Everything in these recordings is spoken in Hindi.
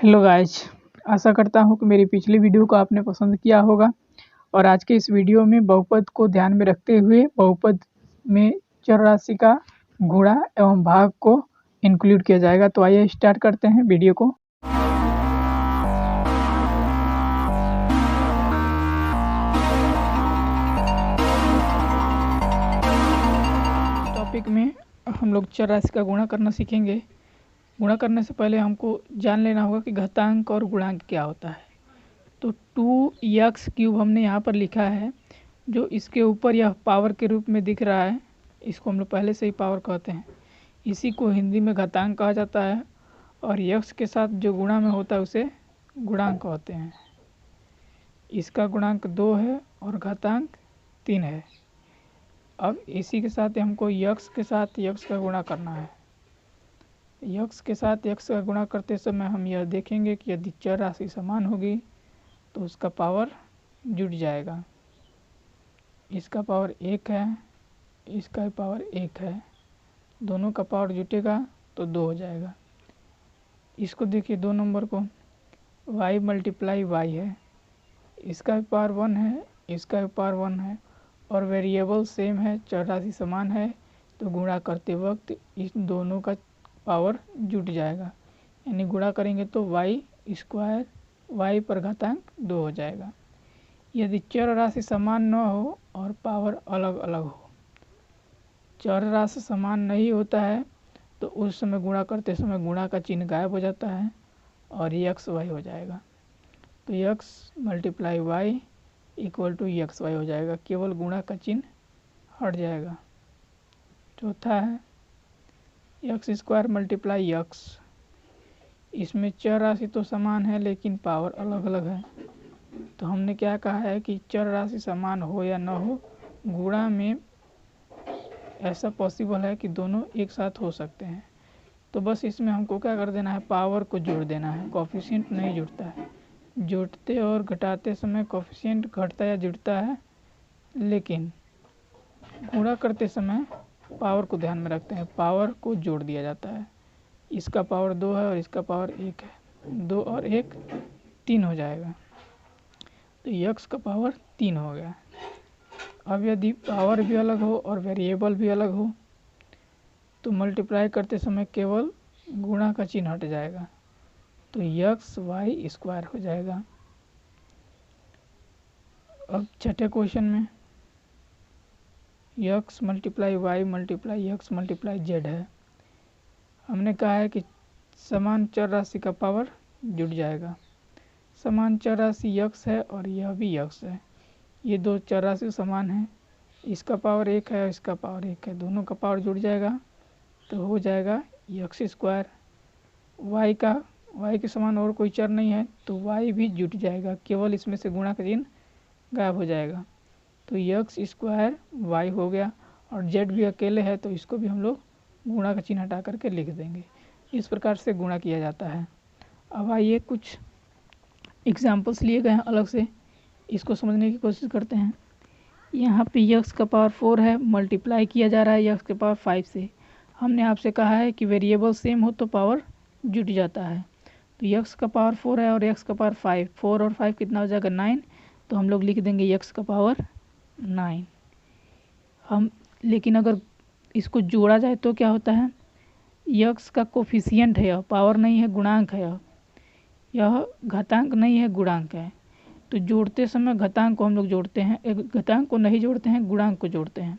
हेलो गाइज, आशा करता हूँ कि मेरी पिछली वीडियो को आपने पसंद किया होगा। और आज के इस वीडियो में बहुपद को ध्यान में रखते हुए बहुपद में चर राशि का गुणा एवं भाग को इंक्लूड किया जाएगा। तो आइए स्टार्ट करते हैं वीडियो को। टॉपिक में हम लोग चर राशि का गुणा करना सीखेंगे। गुणा करने से पहले हमको जान लेना होगा कि घातांक और गुणांक क्या होता है। तो 2x³ हमने यहाँ पर लिखा है, जो इसके ऊपर यह पावर के रूप में दिख रहा है, इसको हम लोग पहले से ही पावर कहते हैं। इसी को हिंदी में घातांक कहा जाता है। और यक्स के साथ जो गुणा में होता है उसे गुणांक कहते हैं। इसका गुणांक 2 है और घातांक 3 है। अब इसी के साथ हमको यक्स के साथ यक्स का गुणा करना है। यक्स के साथ यक्स का गुणा करते समय हम यह देखेंगे कि यदि चर राशि समान होगी तो उसका पावर जुट जाएगा। इसका पावर 1 है, इसका पावर 1 है, दोनों का पावर जुटेगा तो 2 हो जाएगा। इसको देखिए 2 नंबर को, y मल्टीप्लाई y है, इसका भी पावर 1 है, इसका भी पावर 1 है और वेरिएबल सेम है, चर राशि समान है, तो गुणा करते वक्त इस दोनों का पावर जुट जाएगा। यानी गुणा करेंगे तो y² y पर घातांक 2 हो जाएगा। यदि चर राशि समान न हो और पावर अलग अलग हो, चर राशि समान नहीं होता है तो उस समय गुणा करते समय गुणा का चिन्ह गायब हो जाता है और x y हो जाएगा। तो x multiply y equal to x y हो जाएगा, केवल गुणा का चिन्ह हट जाएगा। चौथा है x² मल्टीप्लाई x। इसमें चर राशि तो समान है लेकिन पावर अलग अलग है। तो हमने क्या कहा है कि चर राशि समान हो या न हो, गुणा में ऐसा पॉसिबल है कि दोनों एक साथ हो सकते हैं। तो बस इसमें हमको क्या कर देना है, पावर को जोड़ देना है। कोफिशिएंट नहीं जुड़ता है, जोड़ते और घटाते समय कोफिशिएंट घटता या जुड़ता है, लेकिन गुणा करते समय पावर को ध्यान में रखते हैं, पावर को जोड़ दिया जाता है। इसका पावर 2 है और इसका पावर 1 है, 2 और 1 3 हो जाएगा। तो यक्स का पावर 3 हो गया। अब यदि पावर भी अलग हो और वेरिएबल भी अलग हो तो मल्टीप्लाई करते समय केवल गुणा का चिन्ह हट जाएगा, तो xy² हो जाएगा। अब छठे क्वेश्चन में x multiply y multiply x multiply z है। हमने कहा है कि समान चर राशि का पावर जुट जाएगा। समान चर राशि x है और यह भी x है, ये दो चर राशि समान है। इसका पावर 1 है और इसका पावर 1 है, दोनों का पावर जुड़ जाएगा तो हो जाएगा x²। y के समान और कोई चर नहीं है तो y भी जुट जाएगा, केवल इसमें से गुणा का चिन्ह गायब हो जाएगा। तो x² y हो गया और z भी अकेले है तो इसको भी हम लोग गुणा का चिन्ह हटा करके लिख देंगे। इस प्रकार से गुणा किया जाता है। अब आइए कुछ एग्जाम्पल्स लिए गए हैं अलग से, इसको समझने की कोशिश करते हैं। यहाँ पे x का पावर 4 है, मल्टीप्लाई किया जा रहा है x के पावर 5 से। हमने आपसे कहा है कि वेरिएबल सेम हो तो पावर जुट जाता है। तो x का पावर 4 है और x का पावर 5, 4 और 5 कितना हो जाएगा 9, तो हम लोग लिख देंगे x का पावर 9। लेकिन अगर इसको जोड़ा जाए तो क्या होता है, x का कोफिशिएंट है, यह पावर नहीं है, गुणांक है, यह घातांक नहीं है, गुणांक है। तो जोड़ते समय घातांक को हम लोग जोड़ते हैं, घातांक को नहीं जोड़ते हैं, गुणांक को जोड़ते हैं।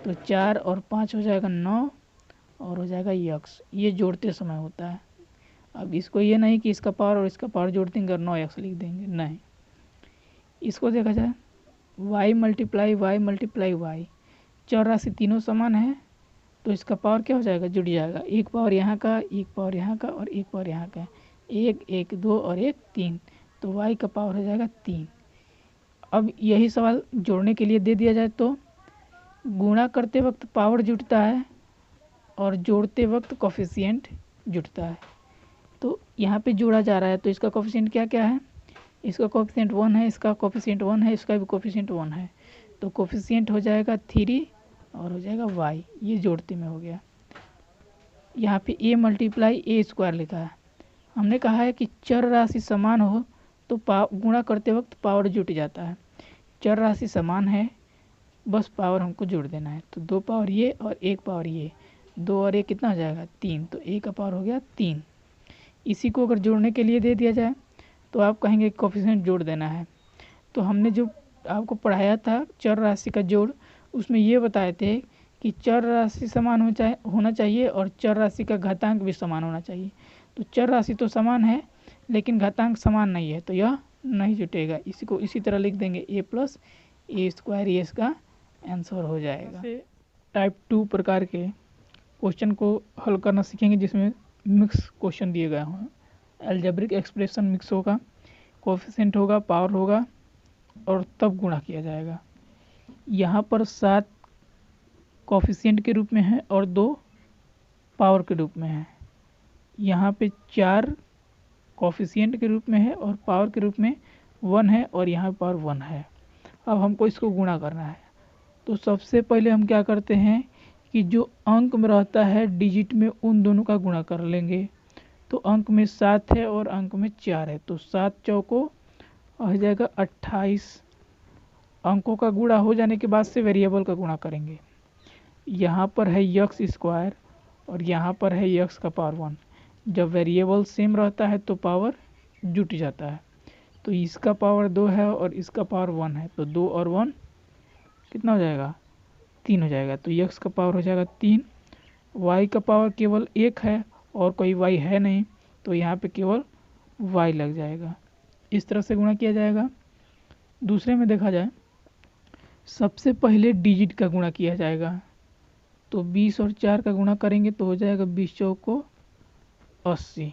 तो 4 और 5 हो जाएगा 9 और हो जाएगा x, ये जोड़ते समय होता है। अब इसको ये नहीं कि इसका पावर और इसका पावर जोड़ देंगे और 9x लिख देंगे, नहीं। इसको देखा जाए y मल्टीप्लाई y, चर राशि तीनों समान है तो इसका पावर क्या हो जाएगा, जुड़ जाएगा। एक पावर यहाँ का, एक पावर यहाँ का और एक पावर यहाँ का, 1 1 2 और 1 3, तो y का पावर हो जाएगा 3। अब यही सवाल जोड़ने के लिए दे दिया जाए तो गुणा करते वक्त पावर जुटता है और जोड़ते वक्त कोफिशिएंट जुटता है। तो यहाँ पे जोड़ा जा रहा है तो इसका कोफिशिएंट क्या क्या है, इसका कोफिशिएंट 1 है, इसका कोफिशिएंट 1 है, इसका भी कोफिशिएंट 1 है, तो कोफिशिएंट हो जाएगा 3 और हो जाएगा y, ये जोड़ते में हो गया। यहाँ पे a मल्टीप्लाई a² लिखा है, हमने कहा है कि चर राशि समान हो तो गुणा करते वक्त पावर जुट जाता है। चर राशि समान है, बस पावर हमको जोड़ देना है। तो 2 पावर ये और 1 पावर ये, 2 और 1 कितना हो जाएगा 3, तो a का पावर हो गया 3। इसी को अगर जोड़ने के लिए दे दिया जाए तो आप कहेंगे कोफिशिएंट जोड़ देना है। तो हमने जो आपको पढ़ाया था चर राशि का जोड़, उसमें ये बताए थे कि चर राशि समान होना चाहिए और चर राशि का घातांक भी समान होना चाहिए। तो चर राशि तो समान है लेकिन घातांक समान नहीं है, तो यह नहीं जुटेगा। इसी को इसी तरह लिख देंगे a प्लस ए स्क्वायर, ये इसका आंसर हो जाएगा। टाइप 2 प्रकार के क्वेश्चन को हल करना सीखेंगे जिसमें मिक्स क्वेश्चन दिए गए हों। अलजेब्रिक एक्सप्रेशन मिक्स होगा, कोफिशिएंट होगा, पावर होगा और तब गुणा किया जाएगा। यहाँ पर 7 कोफिशिएंट के रूप में है और 2 पावर के रूप में है। यहाँ पे 4 कोफिशिएंट के रूप में है और पावर के रूप में 1 है और यहाँ पावर 1 है। अब हमको इसको गुणा करना है। तो सबसे पहले हम क्या करते हैं कि जो अंक में रहता है डिजिट में, उन दोनों का गुणा कर लेंगे। तो अंक में 7 है और अंक में 4 है, तो 7 चौको हो जाएगा 28। अंकों का गुणा हो जाने के बाद से वेरिएबल का गुणा करेंगे। यहाँ पर है यक्स स्क्वायर और यहाँ पर है यक्स का पावर 1। जब वेरिएबल सेम रहता है तो पावर जुट जाता है। तो इसका पावर 2 है और इसका पावर 1 है, तो 2 और 1 कितना हो जाएगा 3 हो जाएगा। तो यक्स का पावर हो जाएगा 3, वाई का पावर केवल 1 है और कोई वाई है नहीं, तो यहाँ पे केवल वाई लग जाएगा। इस तरह से गुणा किया जाएगा। दूसरे में देखा जाए, सबसे पहले डिजिट का गुणा किया जाएगा। तो 20 और 4 का गुणा करेंगे तो हो जाएगा 20 चौको 80।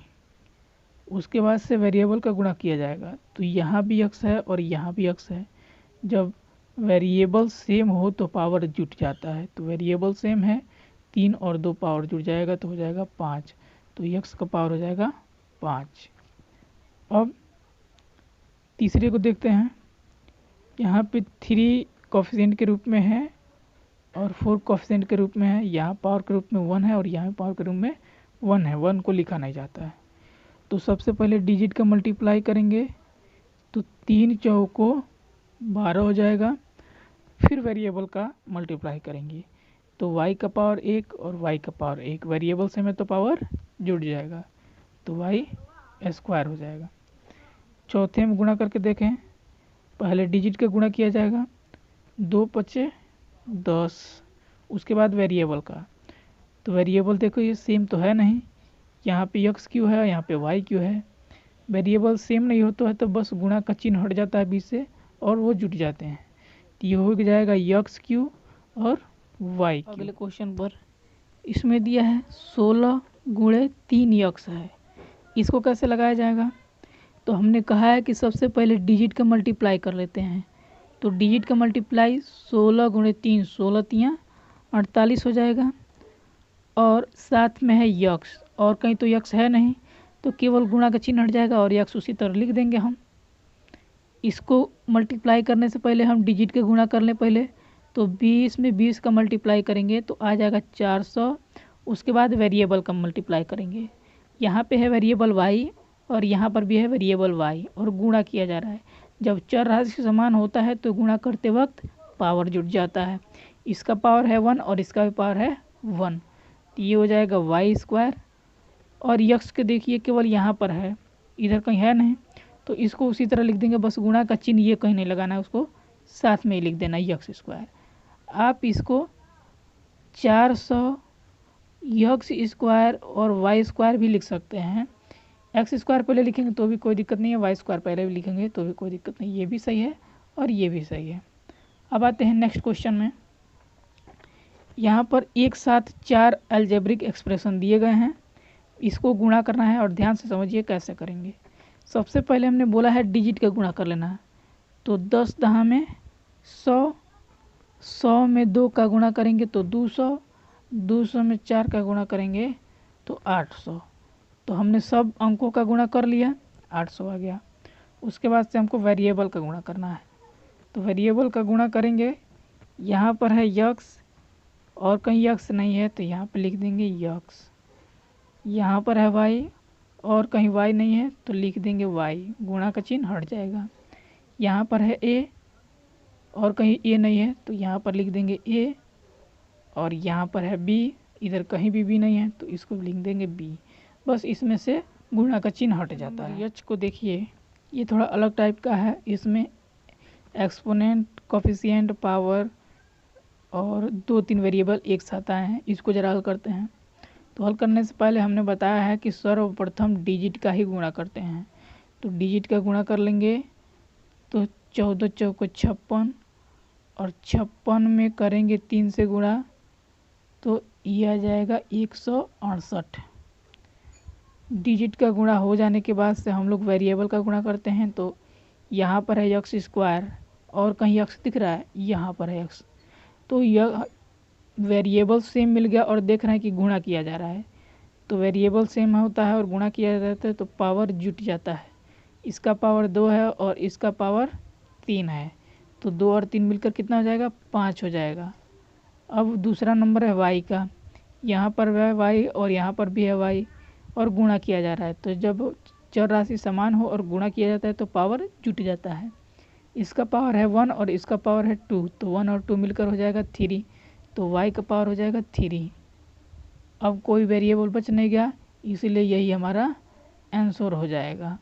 उसके बाद से वेरिएबल का गुणा किया जाएगा। तो यहाँ भी यक्स है और यहाँ भी यक्स है। जब वेरिएबल सेम हो तो पावर जुट जाता है। तो वेरिएबल सेम है, 3 और 2 पावर जुट जाएगा तो हो जाएगा 5। तो यक्स का पावर हो जाएगा 5। अब तीसरे को देखते हैं। यहाँ पे 3 कोफिशिएंट के रूप में है और 4 कोफिशिएंट के रूप में है। यहाँ पावर के रूप में 1 है और यहाँ पावर के रूप में 1 है। 1 को लिखा नहीं जाता है। तो सबसे पहले डिजिट का मल्टीप्लाई करेंगे तो 3 चौको 12 हो जाएगा। फिर वेरिएबल का मल्टीप्लाई करेंगे तो y का पावर 1 और y का पावर 1, वेरिएबल से में तो पावर जुड़ जाएगा, तो y स्क्वायर हो जाएगा। चौथे में गुणा करके देखें। पहले डिजिट का गुणा किया जाएगा, 2 पचे 10, उसके बाद वेरिएबल का। तो वेरिएबल देखो ये सेम तो है नहीं, यहाँ पे x क्यों है, यहाँ पे y क्यों है। वेरिएबल सेम नहीं होता है तो बस गुणा का चिन्ह हट जाता है बीच से और वो जुट जाते हैं। तो ये हो जाएगा यक्स क्यू और वाई। अगले क्वेश्चन पर इसमें दिया है 16 गुणे 3 यक्स है। इसको कैसे लगाया जाएगा? तो हमने कहा है कि सबसे पहले डिजिट का मल्टीप्लाई कर लेते हैं। तो डिजिट का मल्टीप्लाई 16 गुणे 3, 16 तियाँ 48 हो जाएगा और साथ में है यक्स, और कहीं तो यक्स है नहीं तो केवल गुणा का चिन्ह हट जाएगा और यक्स उसी तरह लिख देंगे हम। इसको मल्टीप्लाई करने से पहले हम डिजिट के गुणा कर लें पहले। तो 20 में 20 का मल्टीप्लाई करेंगे तो आ जाएगा 400। उसके बाद वेरिएबल का मल्टीप्लाई करेंगे। यहाँ पे है वेरिएबल y और यहाँ पर भी है वेरिएबल y और गुणा किया जा रहा है। जब चर राशि समान होता है तो गुणा करते वक्त पावर जुट जाता है। इसका पावर है 1 और इसका भी पावर है 1, तो ये हो जाएगा वाई स्क्वायर। और यक्स के देखिए केवल यहाँ पर है, इधर कहीं है नहीं, तो इसको उसी तरह लिख देंगे, बस गुणा का चिन्ह ये कहीं नहीं लगाना है, उसको साथ में ही लिख देना यक्स स्क्वायर। आप इसको 400 यक्स स्क्वायर और वाई स्क्वायर भी लिख सकते हैं। एक्स स्क्वायर पहले लिखेंगे तो भी कोई दिक्कत नहीं है, वाई स्क्वायर पहले भी लिखेंगे तो भी कोई दिक्कत नहीं, ये भी सही है और ये भी सही है। अब आते हैं नेक्स्ट क्वेश्चन में। यहाँ पर एक साथ 4 अलजेब्रिक एक्सप्रेशन दिए गए हैं, इसको गुणा करना है और ध्यान से समझिए कैसे करेंगे। सबसे पहले हमने बोला है डिजिट का गुणा कर लेना है। तो 10 दहा में 100, 100 में 2 का गुणा करेंगे तो 200, 200 में 4 का गुणा करेंगे तो 800। तो हमने सब अंकों का गुणा कर लिया, 800 आ गया। उसके बाद से हमको वेरिएबल का गुणा करना है। तो वेरिएबल का गुणा करेंगे, यहाँ पर है यक्स और कहीं यक्स नहीं है तो यहाँ पे लिख देंगे यक्स। यहाँ पर है वाई और कहीं y नहीं है तो लिख देंगे y, गुणा का चिन्ह हट जाएगा। यहाँ पर है a और कहीं a नहीं है तो यहाँ पर लिख देंगे a, और यहाँ पर है b, इधर कहीं भी b नहीं है तो इसको लिख देंगे b। बस इसमें से गुणा का चिन्ह हट जाता है। h को देखिए, ये थोड़ा अलग टाइप का है। इसमें एक्सपोनेंट, कोफिशिएंट, पावर और 2-3 वेरिएबल एक साथ आए हैं। इसको जरा हल करते हैं। तो हल करने से पहले हमने बताया है कि सर्वप्रथम डिजिट का ही गुणा करते हैं। तो डिजिट का गुणा कर लेंगे तो 14 चौको 56, और 56 में करेंगे 3 से गुणा तो ये आ जाएगा 168। डिजिट का गुणा हो जाने के बाद से हम लोग वेरिएबल का गुणा करते हैं। तो यहाँ पर है एक्स स्क्वायर, और कहीं एक्स दिख रहा है, यहाँ पर है एक्स। तो यह वेरिएबल सेम मिल गया और देख रहे हैं कि गुणा किया जा रहा है। तो वेरिएबल सेम होता है और गुणा किया जाता है तो पावर जुट जाता है। इसका पावर 2 है और इसका पावर 3 है, तो 2 और 3 मिलकर कितना हो जाएगा, 5 हो जाएगा। अब दूसरा नंबर है y का, यहाँ पर है y और यहाँ पर भी है y, और गुणा किया जा रहा है। तो जब चर राशि समान हो और गुणा किया जाता है तो पावर जुट जाता है। इसका पावर है 1 और इसका पावर है 2, तो 1 और 2 मिलकर हो जाएगा 3, तो y का पावर हो जाएगा 3। अब कोई वेरिएबल बच नहीं गया, इसीलिए यही हमारा आंसर हो जाएगा।